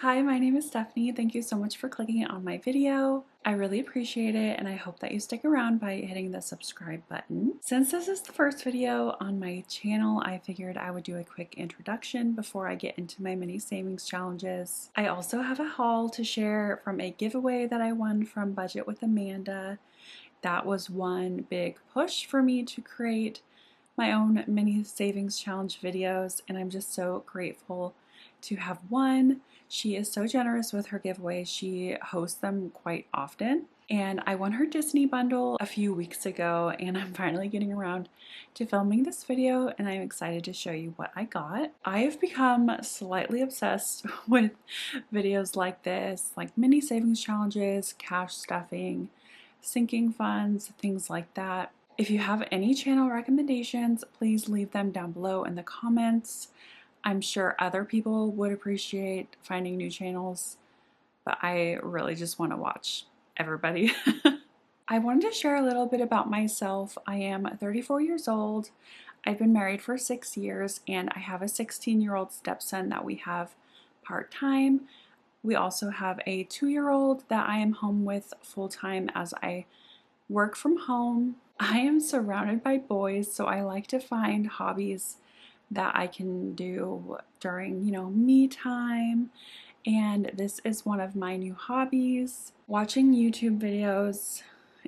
Hi, my name is Stephanie. Thank you so much for clicking on my video. I really appreciate it, and I hope that you stick around by hitting the subscribe button. Since this is the first video on my channel, I figured I would do a quick introduction before I get into my mini savings challenges. I also have a haul to share from a giveaway that I won from Budget with Amanda. That was one big push for me to create my own mini savings challenge videos, and I'm just so grateful to have won. She is so generous with her giveaways. She hosts them quite often. And I won her Disney bundle a few weeks ago, and I'm finally getting around to filming this video, and I'm excited to show you what I got. I have become slightly obsessed with videos like this, like mini savings challenges, cash stuffing, sinking funds, things like that. If you have any channel recommendations, please leave them down below in the comments. I'm sure other people would appreciate finding new channels, but I really just want to watch everybody. I wanted to share a little bit about myself. I am 34 years old. I've been married for 6 years, and I have a 16-year-old stepson that we have part-time. We also have a 2-year-old that I am home with full-time as I work from home. I am surrounded by boys, so I like to find hobbies that I can do during, me time. And this is one of my new hobbies. Watching YouTube videos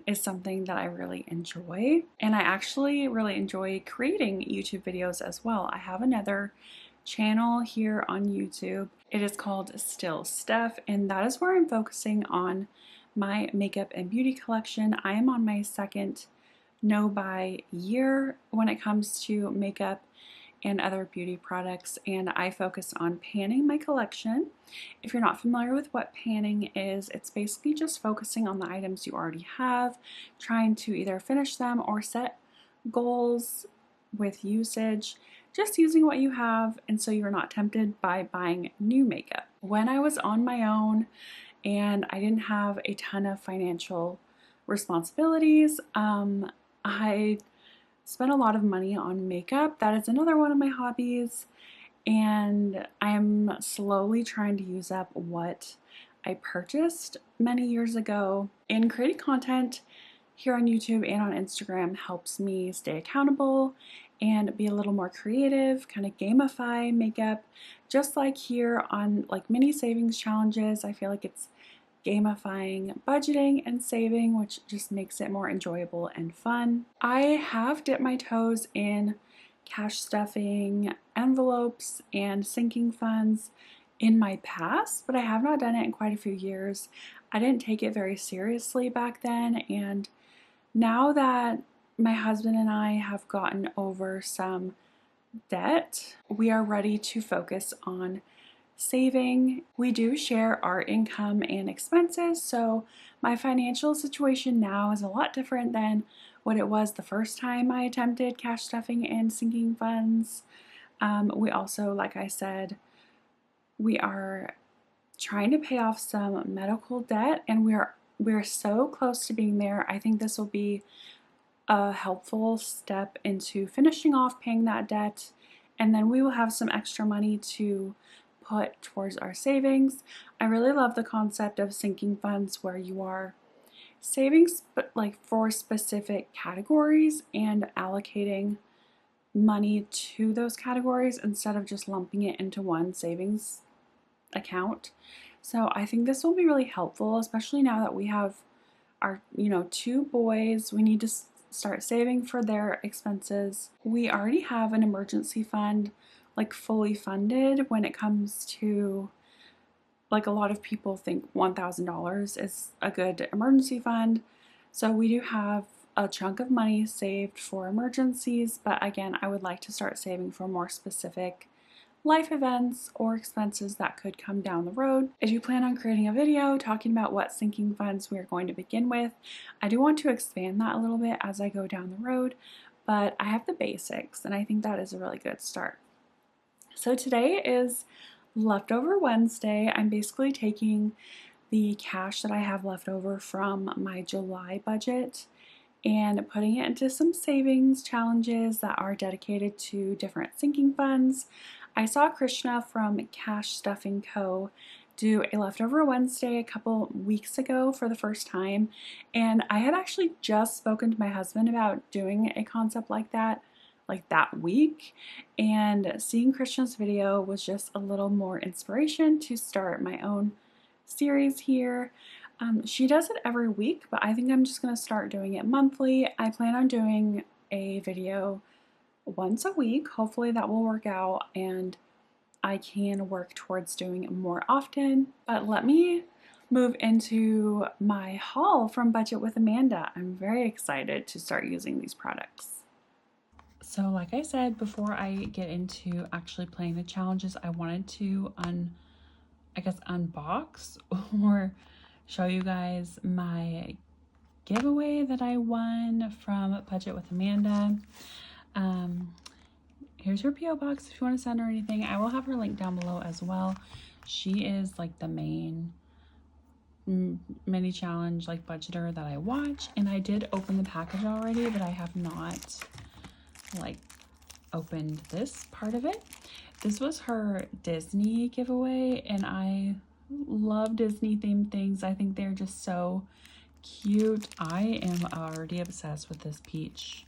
is something that I really enjoy. And I actually really enjoy creating YouTube videos as well. I have another channel here on YouTube. It is called Still Steph, and that is where I'm focusing on my makeup and beauty collection. I am on my second no-buy year when it comes to makeup and other beauty products, and I focus on panning my collection. If you're not familiar with what panning is, it's basically just focusing on the items you already have, trying to either finish them or set goals with usage, just using what you have, and so you're not tempted by buying new makeup. When I was on my own and I didn't have a ton of financial responsibilities, I spent a lot of money on makeup. That is another one of my hobbies, and I'm slowly trying to use up what I purchased many years ago. And creating content here on YouTube and on Instagram helps me stay accountable and be a little more creative, kind of gamify makeup. Just like here on like mini savings challenges, I feel like it's gamifying budgeting and saving, which just makes it more enjoyable and fun. I have dipped my toes in cash stuffing, envelopes, and sinking funds in my past, but I have not done it in quite a few years. I didn't take it very seriously back then, and now that my husband and I have gotten over some debt, we are ready to focus on saving. We do share our income and expenses, so my financial situation now is a lot different than what it was the first time I attempted cash stuffing and sinking funds. We also, like I said, we are trying to pay off some medical debt, and we're so close to being there. I think this will be a helpful step into finishing off paying that debt, and then we will have some extra money to put towards our savings. I really love the concept of sinking funds where you are saving like for specific categories and allocating money to those categories instead of just lumping it into one savings account. So I think this will be really helpful, especially now that we have our 2 boys. We need to start saving for their expenses. We already have an emergency fund like fully funded when it comes to, like, a lot of people think $1,000 is a good emergency fund. So we do have a chunk of money saved for emergencies, but again, I would like to start saving for more specific life events or expenses that could come down the road. I do plan on creating a video talking about what sinking funds we are going to begin with. I do want to expand that a little bit as I go down the road, but I have the basics, and I think that is a really good start. So today is Leftover Wednesday. I'm basically taking the cash that I have left over from my July budget and putting it into some savings challenges that are dedicated to different sinking funds. I saw Krishna from Cash Stuffing Co. do a leftover Wednesday a couple weeks ago for the first time, and I had actually just spoken to my husband about doing a concept like that week, and seeing Krishna's video was just a little more inspiration to start my own series here. She does it every week, but I think I'm just going to start doing it monthly. I plan on doing a video once a week. Hopefully that will work out and I can work towards doing it more often. But let me move into my haul from Budget with Amanda. I'm very excited to start using these products. So like I said, before I get into actually playing the challenges, I wanted to unbox or show you guys my giveaway that I won from Budget with Amanda. Here's your PO box if you want to send her anything. I will have her link down below as well. She is like the main mini challenge like budgeter that I watch, and I did open the package already, but I have not like opened this part of it. This was her Disney giveaway, and I love Disney themed things. I think they're just so cute. I am already obsessed with this peach.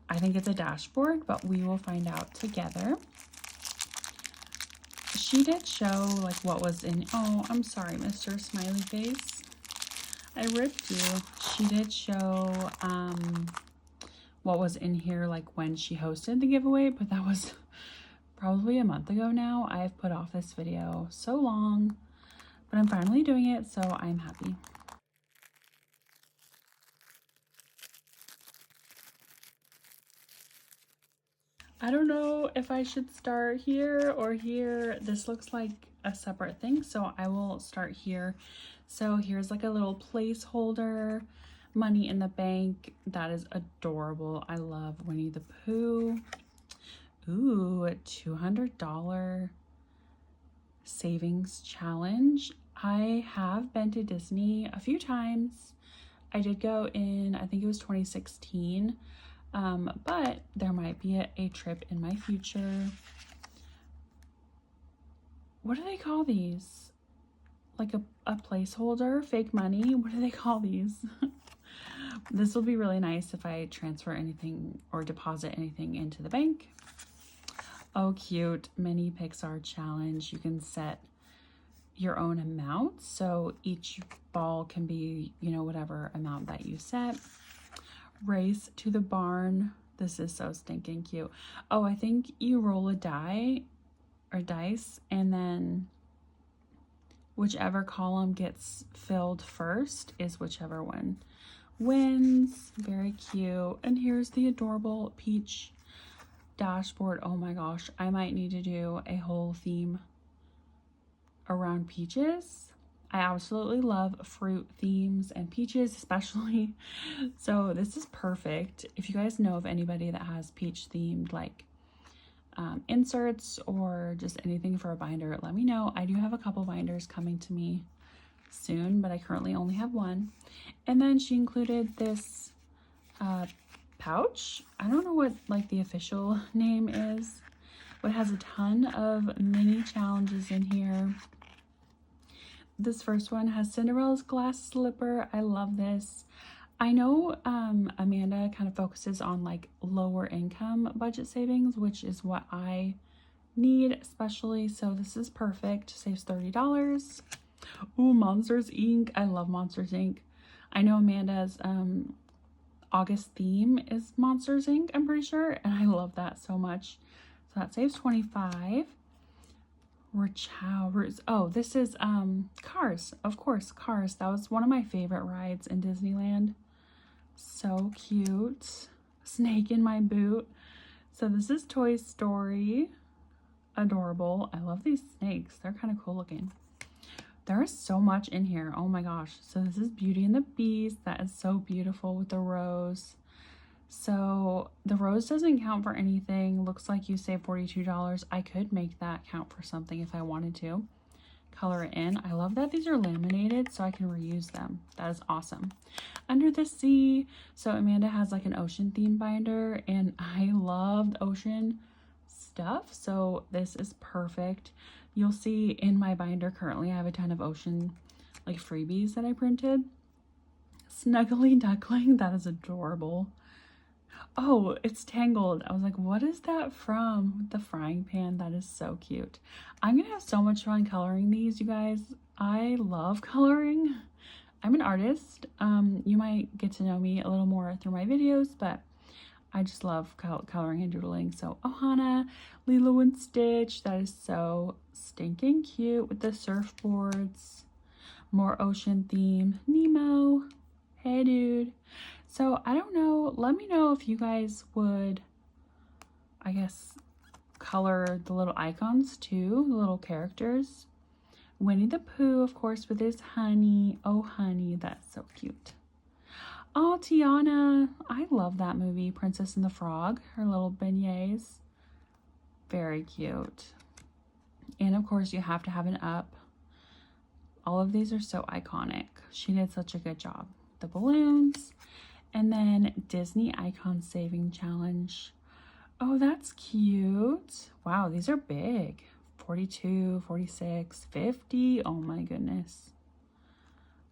I think it's a dashboard, but we will find out together. She did show like what was in, oh, I'm sorry, Mr. Smiley Face. I ripped you. She did show what was in here like when she hosted the giveaway, but that was probably a month ago now. I've put off this video so long, but I'm finally doing it, so I'm happy. I don't know if I should start here or here. This looks like a separate thing, so I will start here. So here's like a little placeholder, money in the bank. That is adorable. I love Winnie the Pooh. Ooh, a $200 savings challenge. I have been to Disney a few times. I did go in, I think it was 2016. But there might be a trip in my future. What do they call these? Like a placeholder, fake money? What do they call these? This will be really nice if I transfer anything or deposit anything into the bank. Oh, cute. Mini Pixar challenge. You can set your own amount. So each ball can be, you know, whatever amount that you set. Race to the barn. This is so stinking cute. Oh, I think you roll a die or dice, and then whichever column gets filled first is whichever one wins. Very cute. And here's the adorable peach dashboard. Oh my gosh, I might need to do a whole theme around peaches. I absolutely love fruit themes and peaches especially. So this is perfect. If you guys know of anybody that has peach themed like inserts or just anything for a binder, let me know. I do have a couple binders coming to me soon, but I currently only have one. And then she included this pouch. I don't know what like the official name is, but it has a ton of mini challenges in here. This first one has Cinderella's glass slipper. I love this. I know Amanda kind of focuses on like lower income budget savings, which is what I need especially. So this is perfect. Saves $30. Ooh, Monsters Inc. I love Monsters Inc. I know Amanda's August theme is Monsters Inc. I'm pretty sure, and I love that so much. So that saves $25. Oh, this is Cars. Of course, Cars. That was one of my favorite rides in Disneyland. So cute. Snake in my boot. So this is Toy Story. Adorable. I love these snakes. They're kind of cool looking. There is so much in here. Oh my gosh. So this is Beauty and the Beast. That is so beautiful with the rose. So the rose doesn't count for anything. Looks like you save $42. I could make that count for something if I wanted to. Color it in. I love that these are laminated so I can reuse them. That is awesome. Under the Sea. So Amanda has like an ocean theme binder, and I loved ocean stuff, so this is perfect. You'll see in my binder currently I have a ton of ocean like freebies that I printed. Snuggly Duckling, that is adorable. Oh, it's Tangled. I was like, what is that from? The frying pan. That is so cute. I'm gonna have so much fun coloring these, you guys. I love coloring. I'm an artist. You might get to know me a little more through my videos, but I just love coloring and doodling. So Ohana, Lilo and Stitch, that is so stinking cute with the surfboards. More ocean theme. Nemo, hey dude. So I don't know, let me know if you guys would, I guess, color the little icons too, the little characters. Winnie the Pooh, of course, with his honey. Oh, honey, that's so cute. Oh, Tiana, I love that movie, Princess and the Frog, her little beignets. Very cute. And of course, you have to have an up. All of these are so iconic. She did such a good job. The balloons. And then Disney Icon Saving Challenge. Oh, that's cute. Wow, these are big. 42, 46, 50. Oh my goodness.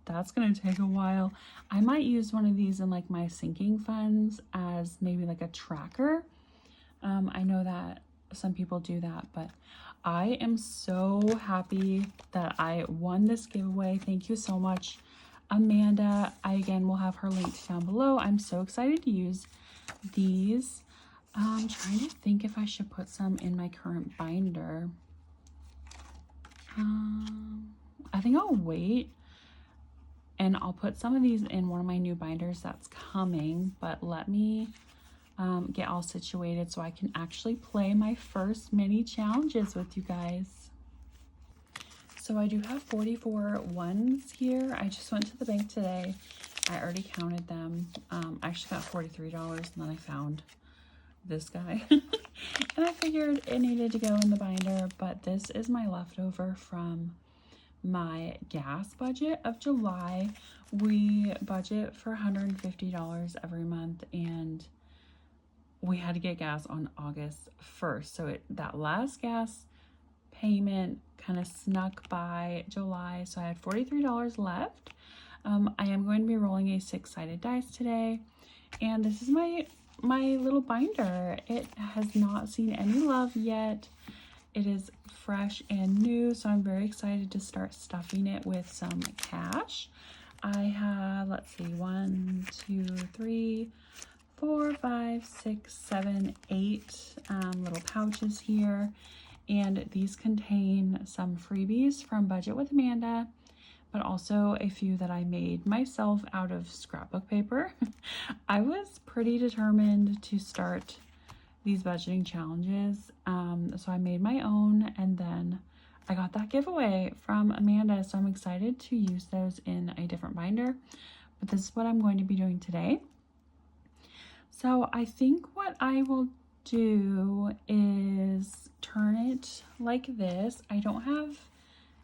That's gonna take a while. I might use one of these in like my sinking funds as maybe like a tracker. I know that some people do that, but I am so happy that I won this giveaway. Thank you so much, Amanda. I again will have her linked down below. I'm so excited to use these. I'm trying to think if I should put some in my current binder. I think I'll wait and I'll put some of these in one of my new binders that's coming, but let me get all situated so I can actually play my first mini challenges with you guys. So I do have 44 ones here. I just went to the bank today. I already counted them. I actually got $43 and then I found this guy. And I figured it needed to go in the binder, but this is my leftover from my gas budget of July. We budget for $150 every month and we had to get gas on August 1st. So that last gas payment kind of snuck by July. So I had $43 left. I am going to be rolling a 6-sided dice today. And this is my little binder. It has not seen any love yet. It is fresh and new, so I'm very excited to start stuffing it with some cash. I have, let's see, 1, 2, 3, 4, 5, 6, 7, 8 little pouches here. And these contain some freebies from Budget with Amanda, but also a few that I made myself out of scrapbook paper. I was pretty determined to start these budgeting challenges, so I made my own, and then I got that giveaway from Amanda, so I'm excited to use those in a different binder, but this is what I'm going to be doing today. So I think what I will do is turn it like this. I don't have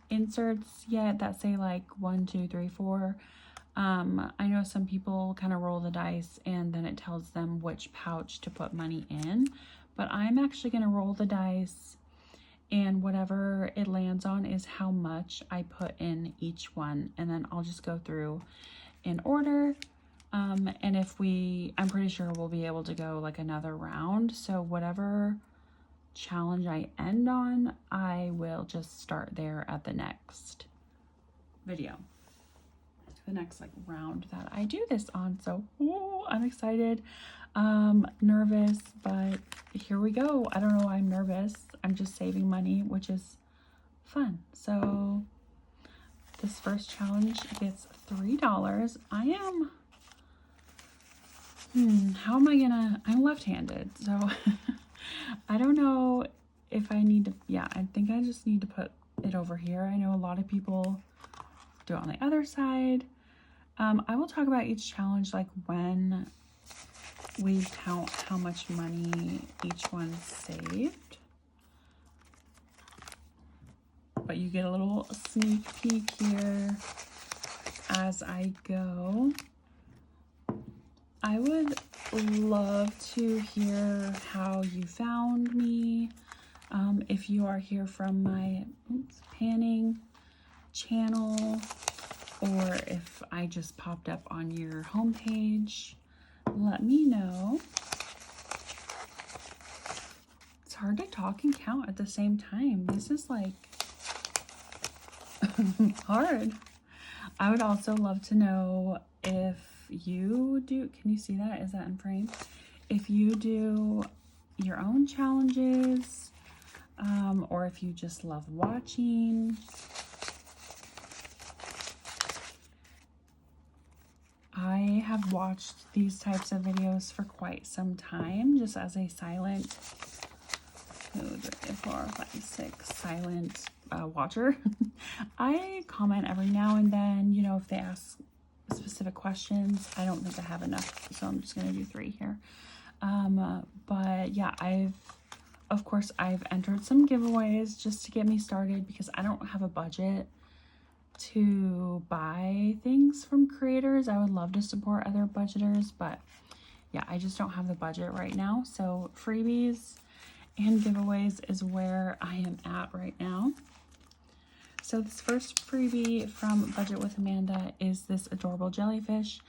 inserts yet that say like 1, 2, 3, 4. I know some people kind of roll the dice and then it tells them which pouch to put money in, but I'm actually going to roll the dice and whatever it lands on is how much I put in each one, and then I'll just go through in order. And I'm pretty sure we'll be able to go like another round, so whatever challenge I end on, I will just start there at the next video, the next like round that I do this on. So I'm excited, nervous, but here we go. I don't know why I'm nervous. I'm just saving money, which is fun. So this first challenge gets $3. I am how am I gonna, I'm left-handed, so I don't know if I need to, yeah, I think I just need to put it over here. I know a lot of people do it on the other side. I will talk about each challenge like when we count how much money each one saved. But you get a little sneak peek here as I go. I would love to hear how you found me. If you are here from my panning channel, or if I just popped up on your homepage, let me know. It's hard to talk and count at the same time. This is like hard. I would also love to know if you do, can you see that? Is that in frame? If you do your own challenges, or if you just love watching. I have watched these types of videos for quite some time, just as a silent 2, 3, 4, 5, 6 silent watcher. I comment every now and then, you know, if they ask specific questions. I don't think I have enough, so I'm just gonna do 3 here. But yeah, of course I've entered some giveaways just to get me started, because I don't have a budget to buy things from creators. I would love to support other budgeters, but yeah, I just don't have the budget right now. So freebies and giveaways is where I am at right now. So this first freebie from Budget with Amanda is this adorable jellyfish.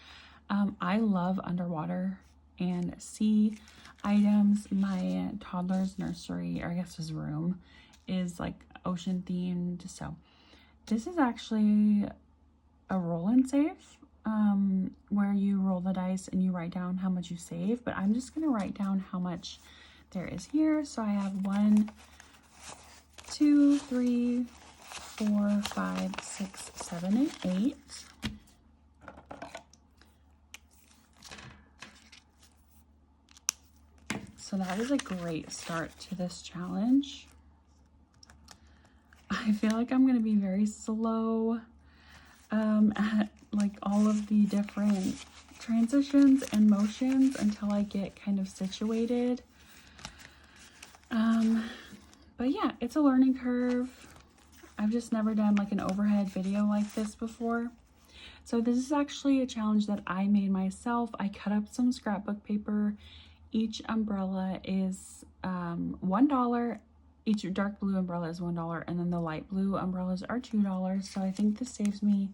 I love underwater and sea items. My toddler's nursery, or I guess his room, is like ocean themed. So this is actually a roll and save, where you roll the dice and you write down how much you save, but I'm just going to write down how much there is here. So I have 1, 2, 3, 4, 5, 6, 7, and 8. So that is a great start to this challenge. I feel like I'm going to be very slow at like all of the different transitions and motions until I get kind of situated. But yeah, it's a learning curve. I've just never done like an overhead video like this before. So this is actually a challenge that I made myself. I cut up some scrapbook paper. Each umbrella is $1. Each dark blue umbrella is $1, and then the light blue umbrellas are $2. So I think this saves me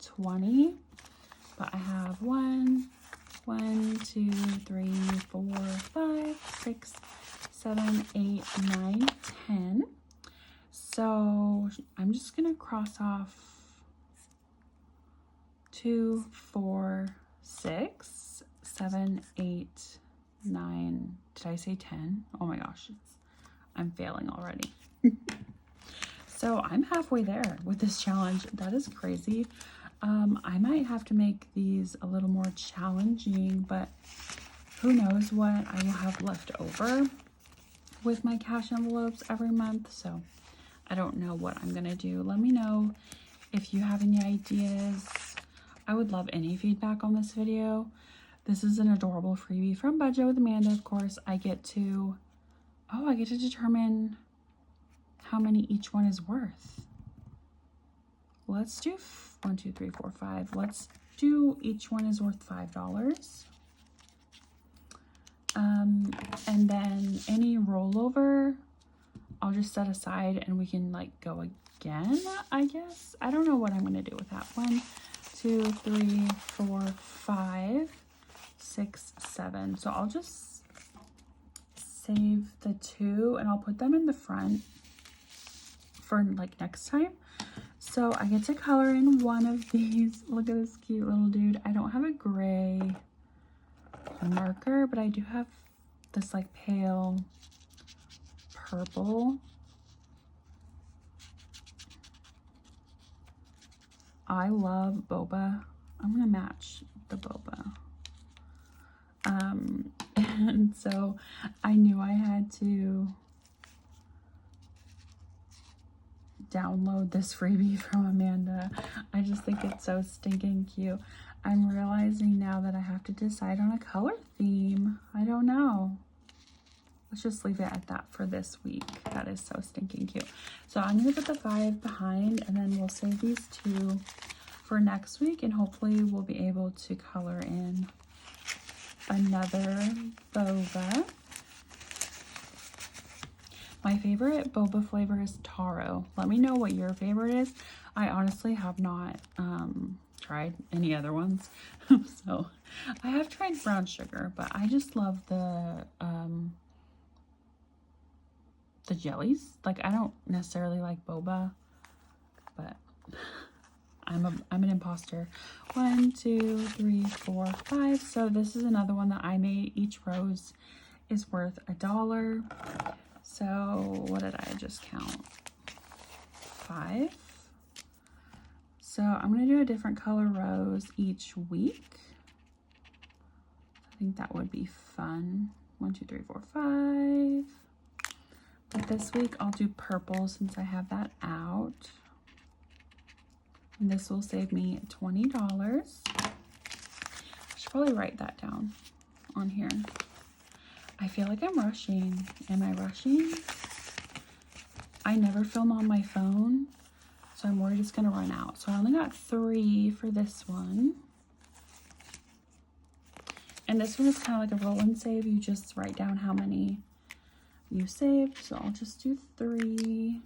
20. But I have 1, 2, 3, 4, 5, 6, 7, 8, 9, 10. So I'm just gonna cross off 2, 4, 6, 7, 8, 9. Did I say 10? Oh my gosh, I'm failing already. So I'm halfway there with this challenge. That is crazy. I might have to make these a little more challenging, but who knows what I will have left over with my cash envelopes every month. So I don't know what I'm gonna do. Let me know if you have any ideas. I would love any feedback on this video. This is an adorable freebie from Budget with Amanda. Of course, I get to determine how many each one is worth. Let's do 1, 2, 3, 4, 5. Let's do each one is worth $5. And then any rollover, I'll just set aside and we can like go again, I guess. I don't know what I'm gonna do with that. 1, 2, 3, 4, 5, 6, 7. So I'll just save the 2 and I'll put them in the front for like next time. So I get to color in one of these. Look at this cute little dude. I don't have a gray marker, but I do have this like pale purple. I love boba. I'm gonna match the boba. And so I knew I had to download this freebie from Amanda. I just think it's so stinking cute. I'm realizing now that I have to decide on a color theme. I don't know. Let's just leave it at that for this week. That is so stinking cute. So I'm gonna put the 5 behind, and then we'll save these 2 for next week, and hopefully we'll be able to color in another boba. My favorite boba flavor is taro. Let me know what your favorite is. I honestly have not tried any other ones. So I have tried brown sugar, but I just love the jellies. Like, I don't necessarily like boba, but I'm an imposter. 1, 2, 3, 4, 5. So this is another one that I made. Each rose is worth $1. So what did I just count? 5. So I'm going to do a different color rose each week. I think that would be fun. 1, 2, 3, 4, 5. But this week I'll do purple since I have that out. And this will save me $20. I should probably write that down on here. I feel like I'm rushing. Am I rushing? I never film on my phone, so I'm worried it's gonna run out. So I only got 3 for this one. And this one is kind of like a roll and save. You just write down how many you saved. So I'll just do 3.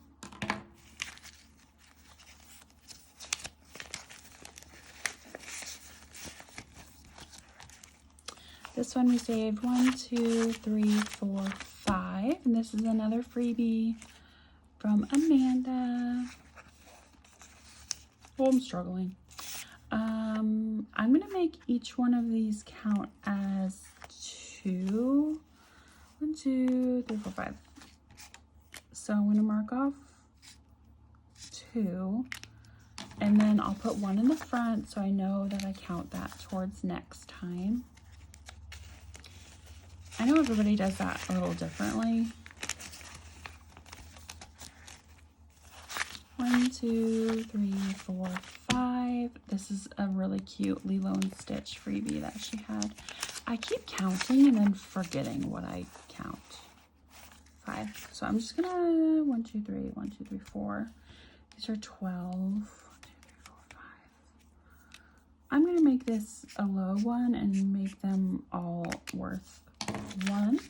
This one we saved 1, 2, 3, 4, 5. And this is another freebie from Amanda. Oh, I'm struggling. I'm going to make each one of these count as 2. 1, 2, 3, 4, 5. So I'm going to mark off 2. And then I'll put 1 in the front so I know that I count that towards next time. I know everybody does that a little differently. 1, 2, 3, 4, 5. This is a really cute Lilo and Stitch freebie that she had. I keep counting and then forgetting what I count. 5. So I'm just gonna 1, 2, 3, 1, 2, 3, 4. These are 12. 1, 2, 3, 4, 5. I'm gonna make this a low one and make them all worth 1.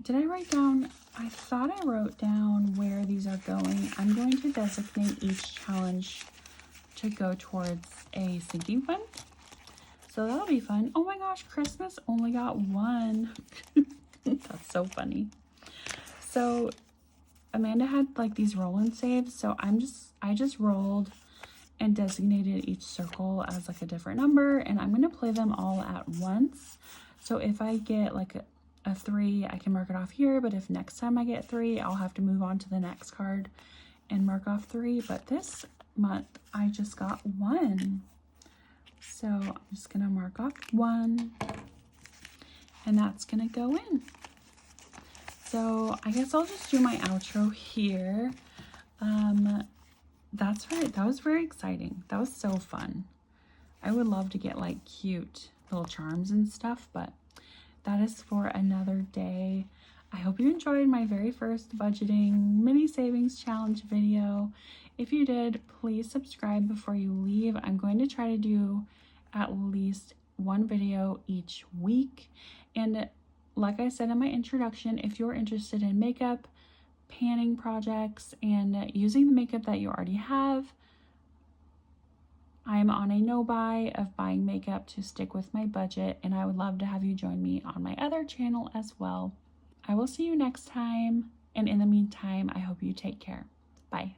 Did I write down? I thought I wrote down where these are going. I'm going to designate each challenge to go towards a sinking fund. So that'll be fun. Oh my gosh, Christmas only got 1. That's so funny. So Amanda had like these roll and saves. So I just rolled and designated each circle as like a different number, and I'm going to play them all at once. So if I get like a 3, I can mark it off here, but if next time I get 3, I'll have to move on to the next card and mark off 3. But this month I just got 1, so I'm just gonna mark off 1, and that's gonna go in. So I guess I'll just do my outro here. That's right, that was very exciting. That was so fun. I would love to get like cute little charms and stuff, but that is for another day. I hope you enjoyed my very first budgeting mini savings challenge video. If you did, please subscribe before you leave. I'm going to try to do at least 1 video each week. And like I said in my introduction, if you're interested in makeup, panning projects, and using the makeup that you already have, I am on a no-buy of buying makeup to stick with my budget, and I would love to have you join me on my other channel as well. I will see you next time, and in the meantime, I hope you take care. Bye.